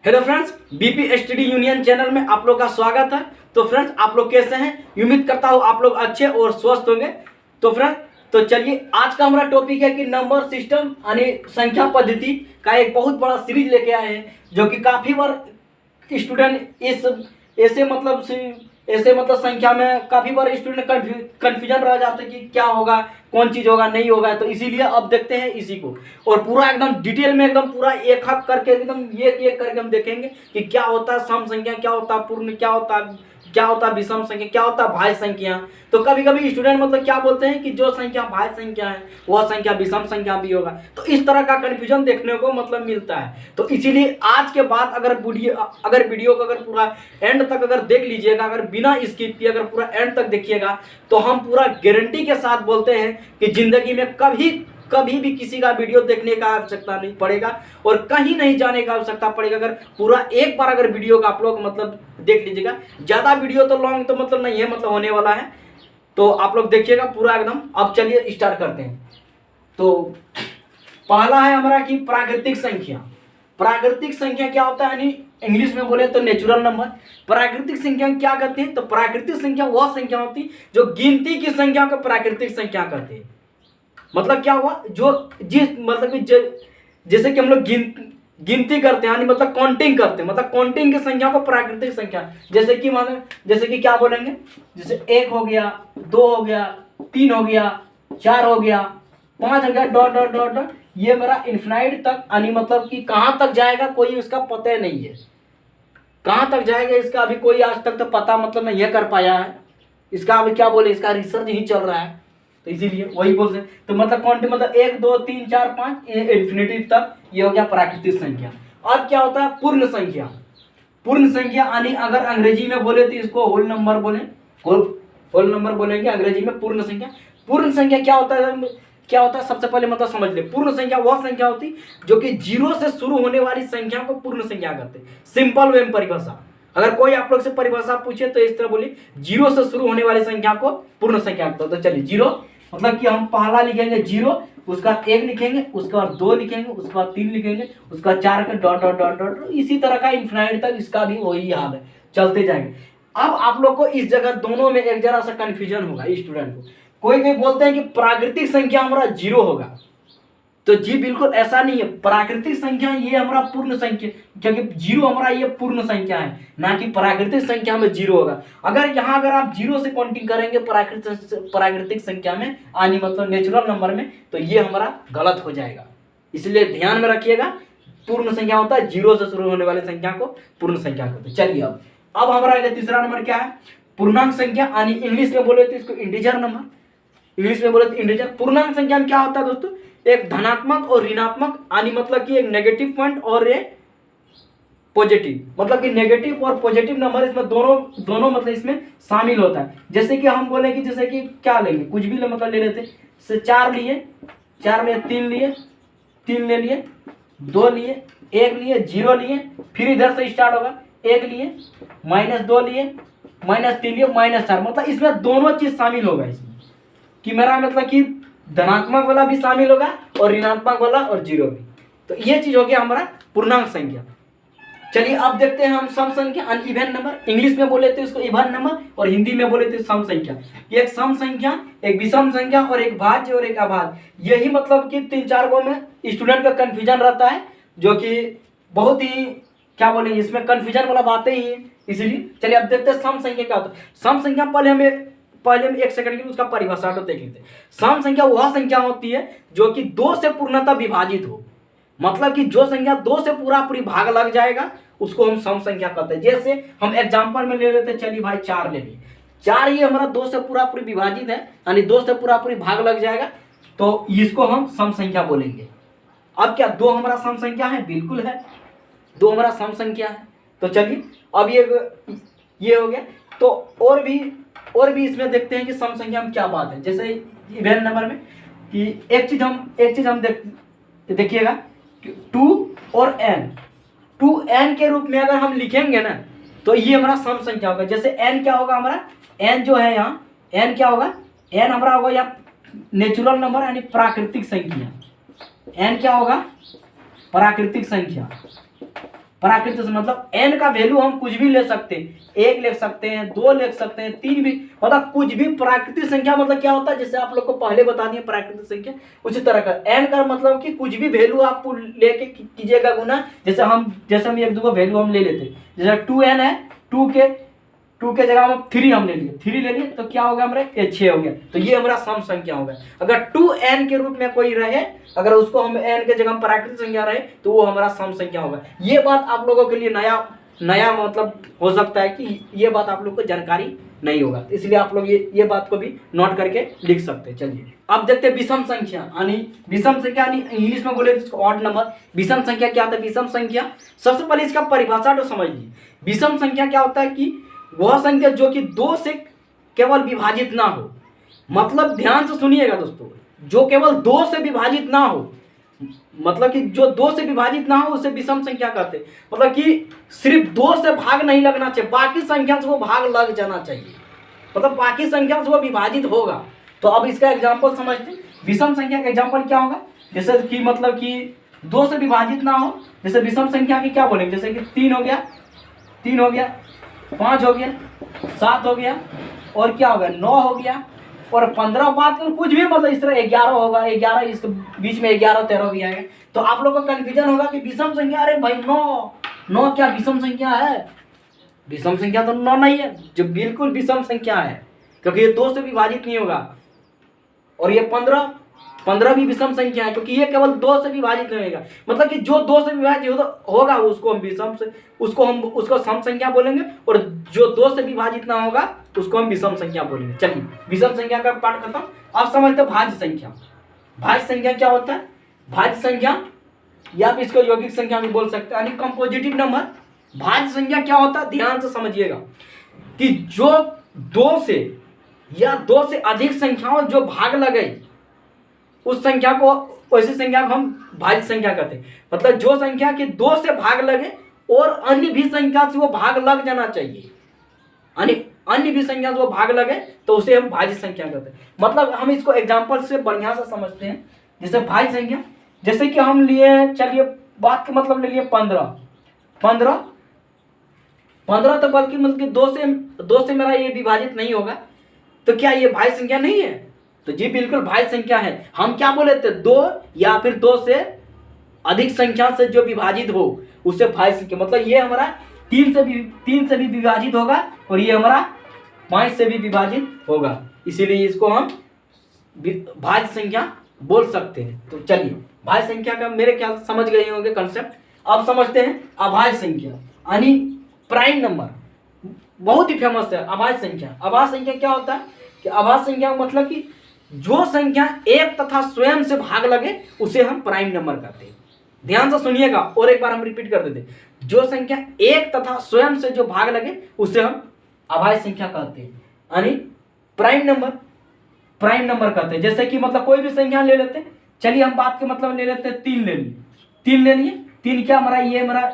Hello friends, BP study union channel में आप लोग का स्वागत है। तो फ्रेंड्स, आप लोग कैसे हैं? उम्मीद करता हूँ आप लोग अच्छे और स्वस्थ होंगे। तो फ्रेंड्स, तो चलिए आज का हमारा टॉपिक है कि नंबर सिस्टम यानी संख्या पद्धति का एक बहुत बड़ा सीरीज लेके आए हैं, जो कि काफ़ी बार स्टूडेंट इस ऐसे मतलब संख्या में काफ़ी बार स्टूडेंट कन्फ्यूजन रह जाते हैं कि क्या होगा, कौन चीज़ होगा, नहीं होगा। तो इसीलिए अब देखते हैं इसी को, और पूरा एकदम डिटेल में एकदम पूरा एक हक करके एकदम एक करके हम देखेंगे कि क्या होता है सम संख्या, क्या होता है पूर्ण, क्या होता है विषम संख्या, क्या होता है भाज्य संख्या। तो कभी कभी स्टूडेंट मतलब क्या बोलते हैं कि जो संख्या भाज्य संख्या है वह संख्या विषम संख्या भी होगा। तो इस तरह का कन्फ्यूजन देखने को मतलब मिलता है। तो इसीलिए आज के बाद अगर वीडियो को अगर पूरा एंड तक अगर देख लीजिएगा, अगर बिना स्किप किए अगर पूरा एंड तक देखिएगा, तो हम पूरा गारंटी के साथ बोलते हैं कि जिंदगी में कभी भी किसी का वीडियो देखने का आवश्यकता नहीं पड़ेगा और कहीं नहीं जाने का आवश्यकता पड़ेगा। अगर पूरा एक बार अगर वीडियो का आप लोग मतलब देख लीजिएगा, ज़्यादा वीडियो तो लॉन्ग तो मतलब नहीं है, मतलब होने वाला है। तो आप लोग देखिएगा पूरा एकदम। अब चलिए स्टार्ट करते हैं। तो पहला है हमारा कि प्राकृतिक संख्या। प्राकृतिक संख्या क्या होता है, यानी इंग्लिश में बोले तो नेचुरल नंबर। प्राकृतिक संख्या क्या कहते हैं? तो प्राकृतिक संख्या वह संख्या होती है जो गिनती की संख्या को प्राकृतिक संख्या कहते हैं। मतलब क्या हुआ, जो जिस मतलब कि जैसे कि हम लोग गिनती करते हैं, यानी मतलब काउंटिंग करते हैं, मतलब काउंटिंग की संख्या को प्राकृतिक संख्या। जैसे कि क्या बोलेंगे, जैसे 1 हो गया, 2 हो गया, 3 हो गया, 4 हो गया, 5 हो गया, डॉट डॉट डॉट डॉट। ये मेरा इन्फिनाइट तक, यानी मतलब कि कहाँ तक जाएगा कोई उसका पता नहीं है। कहाँ तक जाएगा इसका अभी कोई आज तक तो पता मतलब नहीं कर पाया है। इसका अभी क्या बोले, इसका रिसर्च ही चल रहा है। तो इसीलिए वही बोलते हैं। तो मतलब क्वांटिटी मतलब 1 2 3 4 5 इन्फिनिटी तक, ये हो गया प्राकृतिक संख्या। अब क्या होता है पूर्ण संख्या। पूर्ण संख्या यानी अगर अंग्रेजी में बोले तो इसको होल नंबर बोले, होल नंबर बोलेंगे अंग्रेजी में पूर्ण संख्या। पूर्ण संख्या क्या होता है सबसे पहले मतलब समझ ले। पूर्ण संख्या वह संख्या होती जो कि 0 से शुरू होने वाली संख्या को पूर्ण संख्या कहते हैं। सिंपल वे में परिभाषा, अगर कोई आप लोग से परिभाषा पूछे तो इस तरह बोलिए, 0 से शुरू होने वाली संख्या को पूर्ण संख्या कहते हैं। तो चलिए 0 मतलब कि हम पहला लिखेंगे 0, उसका 1 लिखेंगे, उसके बाद 2 लिखेंगे, उसके बाद 3 लिखेंगे, उसके बाद 4 के डॉट डॉट डॉट डॉट। इसी तरह का इन्फिनाइट तक इसका भी वही हाल है, चलते जाएंगे। अब आप लोग को इस जगह दोनों में एक जरा सा कंफ्यूजन होगा स्टूडेंट को। कोई बोलते हैं कि प्राकृतिक संख्या हमारा 0 होगा, तो जी बिल्कुल ऐसा नहीं है। प्राकृतिक संख्या ये हमारा पूर्ण संख्या, क्योंकि 0 हमारा ये पूर्ण संख्या है, ना कि प्राकृतिक संख्या में 0 होगा। अगर आप 0 से काउंटिंग करेंगे प्राकृतिक संख्या में, यानी मतलब नेचुरल नंबर में, तो ये हमारा गलत हो जाएगा। इसलिए ध्यान में रखिएगा, पूर्ण संख्या होता है 0 से शुरू होने वाली संख्या को पूर्ण संख्या कहते हैं। चलिए अब हमारा तीसरा नंबर क्या है, पूर्णांक संख्या, यानी इंग्लिश में बोले तो इसको इंटीजर नंबर। इंग्लिश में बोले तो इंटीजर। पूर्णांक संख्या में क्या होता है दोस्तों, एक धनात्मक और ऋणात्मक, यानी मतलब कि एक नेगेटिव पॉइंट और एक पॉजिटिव, मतलब कि नेगेटिव और पॉजिटिव नंबर इसमें दोनों मतलब इसमें शामिल होता है। जैसे कि हम बोले कि जैसे कि क्या लेंगे, कुछ भी मतलब ले लेते, से 4 लिए, 3 लिए, 3 ले लिए, 2 लिए, 1 लिए, 0 लिए, फिर इधर से स्टार्ट होगा, 1 लिए, -2 लिए, -3 लिए, -4। मतलब इसमें दोनों चीज शामिल होगा इसमें, कि मेरा मतलब कि धनात्मक वाला भी शामिल होगा और ऋणात्मक वाला और 0 भी। तो ये चीज हो गया हमारा पूर्णांक संख्या। चलिए अब देखते हैं हम सम संख्या, अनइवन नंबर। इंग्लिश में बोले तो इसको इवन नंबर और हिंदी में बोले तो सम संख्या। एक सम संख्या, एक विषम संख्या और एक भाज्य और एक अभाज्य। यही मतलब कि 3-4 गो में स्टूडेंट का कंफ्यूजन रहता है, जो कि बहुत ही क्या बोले इसमें कंफ्यूजन वाला बातें ही है। इसलिए चलिए अब देखते हैं सम संख्या क्या होता है। सम संख्या पहले हम 1 सेकंड के लिए उसका परिभाषा तो देख लेते हैं। सम संख्या वह संख्या होती है जो कि 2 से पूर्णतः विभाजित हो, मतलब कि जो संख्या 2 से पूरी भाग लग जाएगा उसको हम सम संख्या कहते हैं। जैसे हम एग्जांपल में ले लेते हैं, चलिए भाई 4 ले लिए। 4 ये हमारा 2 से पूरी विभाजित है, यानी 2 से पूरी भाग लग जाएगा, तो इसको हम सम संख्या बोलेंगे। अब क्या 2 हमारा सम संख्या है? बिल्कुल है, 2 हमारा सम संख्या है। तो चलिए अब ये हो गया। तो और भी इसमें देखते हैं कि सम संख्या में क्या बात है। जैसे इवन नंबर में कि एक चीज हम देखिएगा, 2 और n के रूप में अगर हम लिखेंगे ना, तो ये हमारा सम संख्या होगा। जैसे n क्या होगा हमारा, n जो है यहाँ n क्या होगा, n हमारा होगा या नेचुरल नंबर यानी प्राकृतिक संख्या। n क्या होगा, प्राकृतिक संख्या। प्राकृतिक मतलब n का वैल्यू हम कुछ भी ले सकते हैं, 1 ले सकते हैं, 2 ले सकते हैं, 3 भी, मतलब कुछ भी। प्राकृतिक संख्या मतलब क्या होता है, जैसे आप लोग को पहले बता दिया प्राकृतिक संख्या, उसी तरह का n का मतलब कि कुछ भी वैल्यू आप लेके कीजिएगा गुना। जैसे हम एक दो वैल्यू हम ले लेते हैं, जैसे 2n है, 2 के जगह हम 3 हम ले लिए, 3 ले लिए तो क्या हो गया हमारा, ये 6 हो गया, तो ये हमारा सम संख्या हो गया। अगर 2n के रूप में कोई रहे, अगर उसको हम n के जगह प्राकृतिक संख्या रहे तो वो हमारा सम संख्या होगा। ये बात आप लोगों के लिए नया मतलब हो सकता है कि ये बात आप लोग को जानकारी नहीं होगा, तो इसलिए आप लोग ये बात को भी नोट करके लिख सकते हैं। चलिए अब देखते हैं विषम संख्या, यानी विषम संख्या यानी इंग्लिश में बोले इसको ऑड नंबर। विषम संख्या क्या होता है? विषम संख्या सबसे पहले इसका परिभाषा तो समझ लीजिए। विषम संख्या क्या होता है कि वह संख्या जो कि 2 से केवल विभाजित ना हो, मतलब ध्यान से सुनिएगा दोस्तों, जो केवल 2 से विभाजित ना हो, मतलब कि जो 2 से विभाजित ना हो उसे विषम संख्या कहते हैं। मतलब कि सिर्फ 2 से भाग नहीं लगना चाहिए, बाकी संख्या से वो भाग लग जाना चाहिए, मतलब बाकी संख्या से वो विभाजित होगा। तो अब इसका एग्जांपल समझते हैं। विषम संख्या का एग्जांपल क्या होगा, जैसे कि मतलब कि 2 से विभाजित ना हो, जैसे विषम संख्या की क्या बोलेंगे, जैसे कि 3 हो गया, 5 हो गया, 7 हो गया, और क्या हो गया, 9 हो गया, और 15 बात करो कुछ भी, मतलब इस तरह 11 होगा, 11 इसके बीच में 11 13 भी आएगा। तो आप लोगों को कंफ्यूजन होगा कि विषम संख्या, अरे भाई 9 क्या विषम संख्या है? विषम संख्या तो 9 नहीं है, जो बिल्कुल विषम संख्या है, क्योंकि ये 2 से विभाजित नहीं होगा। और ये 15 भी विषम संख्या है, क्योंकि ये केवल 2 से विभाजित नहीं होगा। मतलब कि जो 2 से विभाजित होगा उसको हम विषम से उसको सम संख्या बोलेंगे, और जो 2 से विभाजित ना होगा उसको हम विषम संख्या बोलेंगे। चलिए विषम संख्या का पाठ खत्म। अब समझते हैं भाज्य संख्या। भाज्य संख्या क्या होता है? भाज्य संख्या या आप इसको यौगिक संख्या भी बोल सकते हैं, यानी कंपोजिटिव नंबर। भाज्य संख्या क्या होता है, ध्यान से समझिएगा, कि जो 2 से या 2 से अधिक संख्याओं जो भाग लगे, उस संख्या को, वैसी संख्या को हम भाज्य संख्या कहते हैं। मतलब जो संख्या के 2 से भाग लगे और अन्य भी संख्या से वो भाग लग जाना चाहिए, यानी अन्य भी संख्या से वो भाग लगे तो उसे हम भाज्य संख्या कहते हैं। मतलब हम इसको एग्जांपल से बढ़िया से समझते हैं। जैसे भाज्य संख्या, जैसे कि हम लिए, चलिए बात का मतलब ले लिए 15 तो बल्कि मतलब 2 से मेरा ये विभाजित नहीं होगा, तो क्या ये भाज्य संख्या नहीं है? तो जी बिल्कुल भाज्य संख्या है। हम क्या बोले थे, 2 या फिर 2 से अधिक संख्या से जो विभाजित हो उसे भाज्य संख्या। मतलब ये हमारा 3 से भी विभाजित होगा, और ये हमारा 5 से भी विभाजित होगा, इसीलिए इसको हम भाज्य संख्या बोल सकते हैं। तो चलिए भाज्य संख्या का मेरे ख्याल से समझ गए होंगे कंसेप्ट। अब समझते हैं अभाज्य संख्या, यानी प्राइम नंबर। बहुत ही फेमस है अभाज्य संख्या। अभाज्य संख्या क्या होता है कि अभाज्य संख्या मतलब कि जो संख्या एक तथा स्वयं से भाग लगे उसे हम प्राइम नंबर कहते हैं। ध्यान से सुनिएगा और एक बार हम रिपीट कर देते हैं। जो संख्या एक तथा स्वयं से जो भाग लगे उसे हम अभाज्य संख्या कहते हैं, यानी प्राइम नंबर कहते हैं। जैसे कि मतलब कोई भी संख्या ले लेते हैं, चलिए हम बात के मतलब ले लेते हैं 3 ले लिए। 3 क्या हमारा, ये हमारा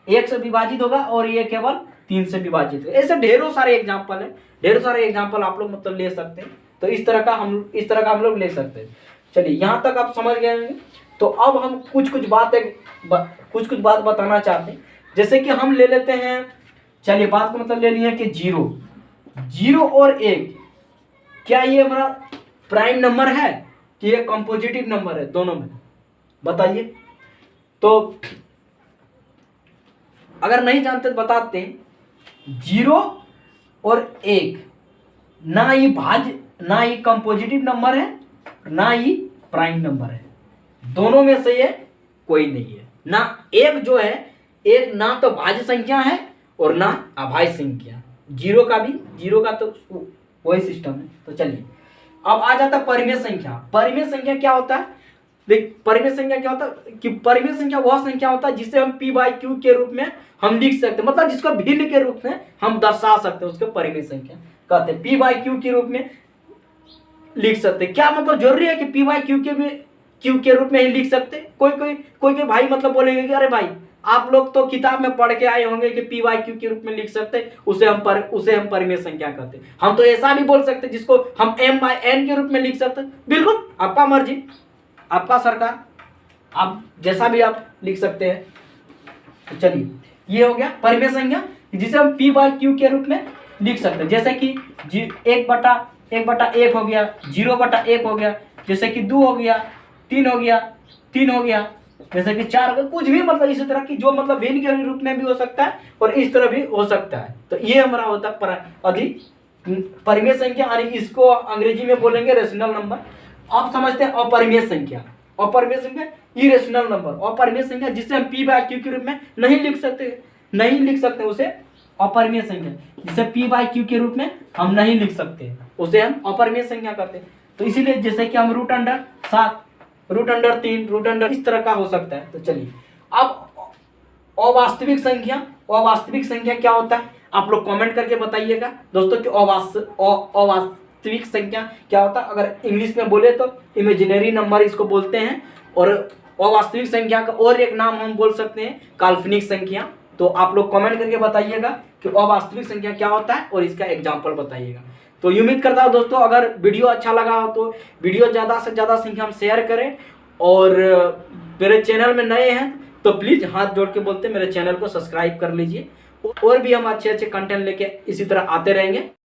1 से विभाजित होगा और ये केवल 3 से विभाजित है। ऐसे ढेरों सारे एग्जाम्पल है, ढेरों सारे एग्जाम्पल आप लोग मतलब ले सकते हैं। तो इस तरह का हम लोग ले सकते हैं। चलिए यहाँ तक आप समझ गए होंगे। तो अब हम कुछ बात बताना चाहते हैं। जैसे कि हम ले लेते हैं, चलिए बात को मतलब ले लिए कि 0 और 1, क्या ये हमारा प्राइम नंबर है कि ये कंपोजिटिव नंबर है? दोनों में बताइए। तो अगर नहीं जानते तो बताते हैं। 0 और 1 ना ही कंपोजिटिव नंबर है, ना ही प्राइम नंबर है। दोनों में से ये कोई नहीं है। ना एक जो है, एक ना तो भाज्य संख्या है और ना अभाज्य संख्या। 0 का तो वही सिस्टम है। तो चलिए अब आ जाता है परिमेय संख्या। परिमेय संख्या क्या होता है? देख, परिमेय संख्या क्या होता है कि परिमेय संख्या वह संख्या होता है जिसे हम p/q के रूप में हम लिख सकते हैं, मतलब जिसको भिन्न के रूप में हम दर्शा सकते हैं, उसको परिमेय संख्या कहते हैं। p/q के रूप में लिख सकते हैं। क्या मतलब जरूरी है कि p/q के रूप में ही लिख सकते? कोई भाई मतलब बोलेंगे कि अरे भाई आप लोग तो किताब में पढ़ के आए होंगे कि p/q के रूप में लिख सकते, उसे हम परिमेय संख्या कहते हैं। हम तो ऐसा भी बोल सकते जिसको हम m/n के रूप में लिख सकते। बिल्कुल आपका मर्जी, आपका सरकार, आप जैसा भी आप लिख सकते हैं। तो चलिए ये हो गया परिमेय संख्या जिसे हम p बाय q के रूप में लिख सकते हैं। जैसे कि 1/1 हो गया, 0/1 हो गया, जैसे कि 2 हो गया, 3 हो गया, 3 हो गया, जैसे कि 4 हो गया, कुछ भी मतलब इसी तरह की जो मतलब भिन्न के रूप में भी हो सकता है और इस तरह भी हो सकता है। तो ये हमारा होता है परिमेय संख्या, यानी इसको अंग्रेजी में बोलेंगे रेशनल नंबर। आप समझते हैं अपरिमेय संख्या, अपरिमेय संख्या इरेशनल नंबर, अपरिमेय संख्या जिसे हम p बाय q के रूप में नहीं लिख सकते उसे अपरिमेय संख्या, जिसे p बाय q के रूप में हम नहीं लिख सकते उसे हम अपरिमेय संख्या कहते हैं। तो इसीलिए जैसे कि हम √7, √3, √, इस तरह का हो सकता है। तो चलिए अब अवास्तविक संख्या क्या होता है आप लोग कमेंट करके बताइएगा दोस्तों कि अवास्तविक संख्या क्या होता है। अगर इंग्लिश में बोले तो इमेजिनरी नंबर इसको बोलते हैं, और अवास्तविक संख्या का और एक नाम हम बोल सकते हैं काल्पनिक संख्या। तो आप लोग कमेंट करके बताइएगा कि अवास्तविक संख्या क्या होता है और इसका एग्जाम्पल बताइएगा। तो उम्मीद करता हूँ दोस्तों अगर वीडियो अच्छा लगा हो तो वीडियो ज़्यादा से ज़्यादा संख्या में शेयर करें, और मेरे चैनल में नए हैं तो प्लीज़ हाथ जोड़ के बोलते मेरे चैनल को सब्सक्राइब कर लीजिए, और भी हम अच्छे कंटेंट लेके इसी तरह आते रहेंगे।